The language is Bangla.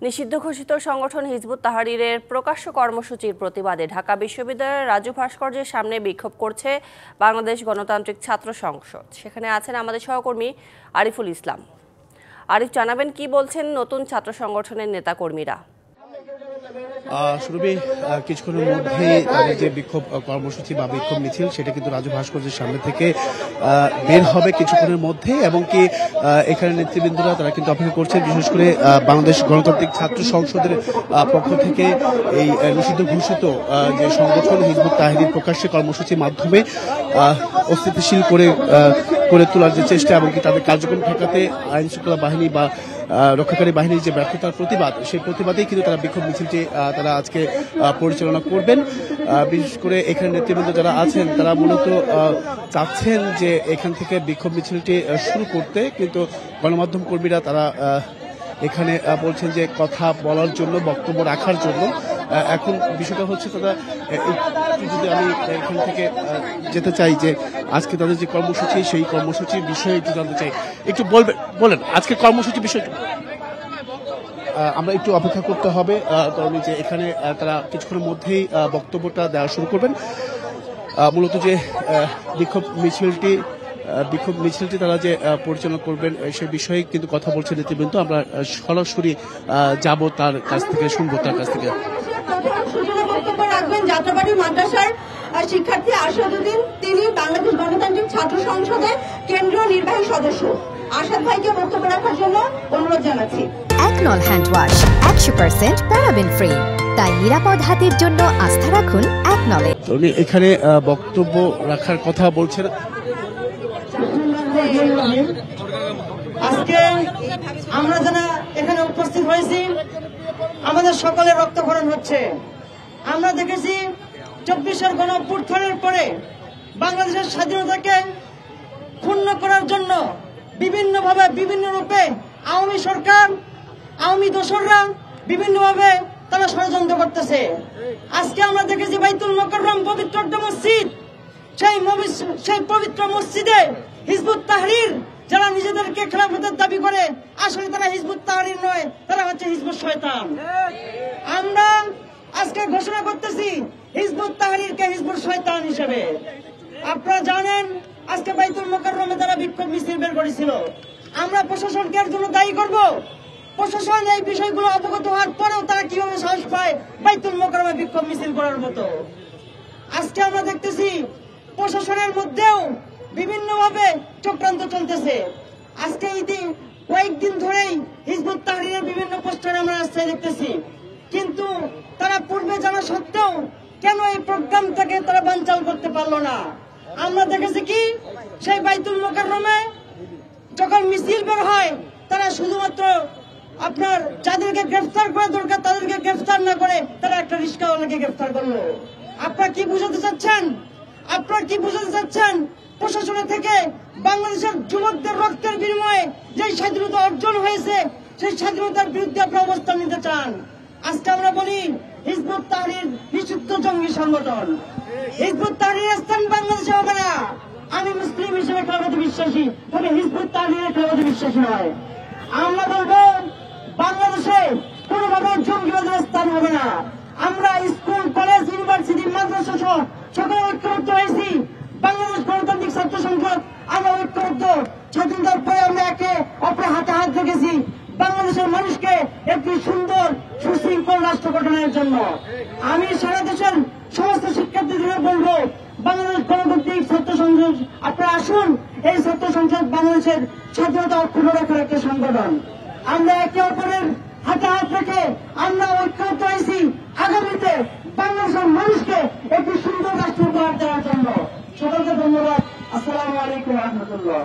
নিষিদ্ধ ঘোষিত সংগঠন হিজবুত তাহরিরের প্রকাশ্য কর্মসূচির প্রতিবাদে ঢাকা বিশ্ববিদ্যালয়ের রাজু ভাস্কর্যের সামনে বিক্ষোভ করছে বাংলাদেশ গণতান্ত্রিক ছাত্র সংসদ। সেখানে আছেন আমাদের সহকর্মী আরিফুল ইসলাম। আরিফ, জানাবেন কি বলছেন নতুন ছাত্র সংগঠনের নেতাকর্মীরা? সুরভি, কিছুক্ষণের মধ্যেই তাদের যে বিক্ষোভ কর্মসূচি বা বিক্ষোভ মিছিল সেটা কিন্তু রাজু ভাস্কর্যের সামনে থেকে বের হবে কিছুক্ষণের মধ্যে, এবং কি এখানে নেতৃবৃন্দরা তারা কিন্তু অপেক্ষা করছেন। বিশেষ করে বাংলাদেশ গণতান্ত্রিক ছাত্র সংসদের পক্ষ থেকে এই নিষিদ্ধ ঘোষিত যে সংগঠন হিজবুত তাহরির প্রকাশ্যে কর্মসূচির মাধ্যমে অস্থিতিশীল করে তোলার যে চেষ্টা এবং কি তাদের কার্যক্রম ঠেকাতে আইন শৃঙ্খলা বাহিনী বা রক্ষাকারী বাহিনীর যে ব্যর্থতার প্রতিবাদ, সেই প্রতিবাদেই কিন্তু তারা বিক্ষোভ মিছিলটি তারা আজকে পরিচালনা করবেন। বিশেষ করে এখানে নেতৃবৃন্দ যারা আছেন তারা মূলত চাচ্ছেন যে এখান থেকে বিক্ষোভ মিছিলটি শুরু করতে, কিন্তু গণমাধ্যম কর্মীরা তারা এখানে বলছেন যে কথা বলার জন্য, বক্তব্য রাখার জন্য। এখন বিষয়টা হচ্ছে তারা যদি আমি এখান থেকে যেতে চাই যে আজকে তাদের যে কর্মসূচি সেই কর্মসূচির বিষয়ে একটু জানতে চাই। একটু বলেন আজকে কর্মসূচির বিষয়টা। আমরা একটু অপেক্ষা করতে হবে, কারণ যে এখানে তারা কিছুক্ষণের মধ্যেই বক্তব্যটা দেওয়া শুরু করবেন। মূলত যে বিক্ষোভ মিছিলটি তারা যে পরিচালনা করবেন সে বিষয়ে কিন্তু কথা বলছে নেতৃবৃন্দ। আমরা সরাসরি যাব তার কাছ থেকে, শুনবো তার কাছ থেকে। যাত্রাবাড়ি মাদ্রাসার শিক্ষার্থী আসাদুদ্দিন, তিনি বাংলাদেশ গণতান্ত্রিক ছাত্র সংসদের কেন্দ্রীয় নির্বাহী সদস্য। আসাদ ভাইকে বক্তব্য রাখার জন্য অনুরোধ জানাচ্ছি। একনল হ্যান্ড ওয়াশ 100% প্যারাবেন ফ্রি, তাই নিরাপদ হাতের জন্য আস্থা রাখুন একনলে। উনি এখানে বক্তব্য রাখার কথা বলছেন। আজকে আমরা যারা এখানে উপস্থিত হয়েছি, আমাদের সকলের রক্তক্ষরণ হচ্ছে। আমরা দেখেছি 24-এর গণঅভ্যুত্থানের পরে বাংলাদেশের স্বাধীনতাকে ক্ষুণ্ণ করার জন্য বিভিন্নভাবে, বিভিন্ন রূপে আওয়ামী সরকার, আওয়ামী দোসররা বিভিন্নভাবে তারা ষড়যন্ত্র করতেছে। আজকে আমরা দেখেছি বাইতুল মোকাররম পবিত্র মসজিদ, সেই পবিত্র মসজিদে হিজবুত তাহরির যারা নিজেদেরকে খেলাফতের দাবি করে, আসলে তারা হিজবুত তাহরির নয়, তারা হচ্ছে হিজবুত শয়তান। আমরা আজকে ঘোষণা করতেছি হিজবুত তাহরিরকে হিজবুত শয়তান হিসেবে। আপনারা জানেন আজকে বাইতুল মোকাররমে তারা বিক্ষোভ মিছিল বের করেছিল। আমরা প্রশাসনকে এর জন্য দায়ী করব। প্রশাসন এই বিষয়গুলো অবগত হওয়ার পরেও তারা কিভাবে সাহস পায় বাইতুল মোকাররমে বিক্ষোভ মিছিল করার মতো। আজকে আমরা দেখতেছি প্রশাসনের মধ্যেও বিভিন্নভাবে চক্রান্ত চলতেছে। আজকে কয়েকদিন ধরেই হিজবুত তাহরিরের বিভিন্ন পোস্টারে আমরা রাস্তায় দেখতেছি, কিন্তু তারা পূর্বে জানা সত্ত্বেও কেন এই প্রোগ্রামটাকে তারা বানচাল করতে পারলো না? আমরা দেখেছি কি সেই বাইতুল মোকাররমে যখন মিছিল বের হয়, তারা শুধুমাত্র আপনার যাদেরকে গ্রেফতার করা দরকার তাদেরকে গ্রেফতার না করে তারা একটা রিস্কাওয়ালাকে গ্রেফতার করলো। আপনারা কি বুঝাতে চাচ্ছেন? প্রশাসনের থেকে বাংলাদেশের যুবকদের রক্তের বিনিময়ে যে স্বাধীনতা অর্জন হয়েছে, সেই স্বাধীনতার বিরুদ্ধে আপনারা অবস্থান নিতে চান। আজকে আমরা বলি হিজবুত তাহরির নিষিদ্ধ জঙ্গি সংগঠন। হিজবুত তাহরিরের স্থান বাংলাদেশে হবে না। আমি মুসলিম হিসেবে খেলাফতে বিশ্বাসী, তবে হিজবুত তাহরিরের খেলাফতে বিশ্বাসী নয়। আমরা বলবো বাংলাদেশে কোনোভাবে জঙ্গিবাদের স্থান হবে না। আমরা স্কুল, কলেজ, ইউনিভার্সিটি, মাদ্রাসা সহ সকলে ঐক্যবদ্ধ হয়েছি। বাংলাদেশ গণতান্ত্রিক ছাত্র সংসদ আমরা ঐক্যবদ্ধ। স্বাধীনতার পরে আমরা একে অপরের হাতে হাত রেখেছি বাংলাদেশের মানুষকে একটি সুন্দর সুশৃঙ্খল রাষ্ট্র গঠনের জন্য। আমি সারা দেশের সমস্ত শিক্ষার্থীদের বলবো, বাংলাদেশ গণতান্ত্রিক ছাত্র সংসদ আপনারা আসুন। এই ছাত্র সংসদ বাংলাদেশের স্বাধীনতা অক্ষুণ্ণ রাখার একটা সংগঠন। আমরা একে অপরের হাতে হাত রেখে আমরা ঐক্যবদ্ধ হয়েছি আগামীতে বাংলাদেশের মানুষকে একটি সুন্দর রাষ্ট্র উপহার দেওয়ার জন্য। সকলকে ধন্যবাদ। আসসালামু আলাইকুম ওয়া রাহমাতুল্লাহ।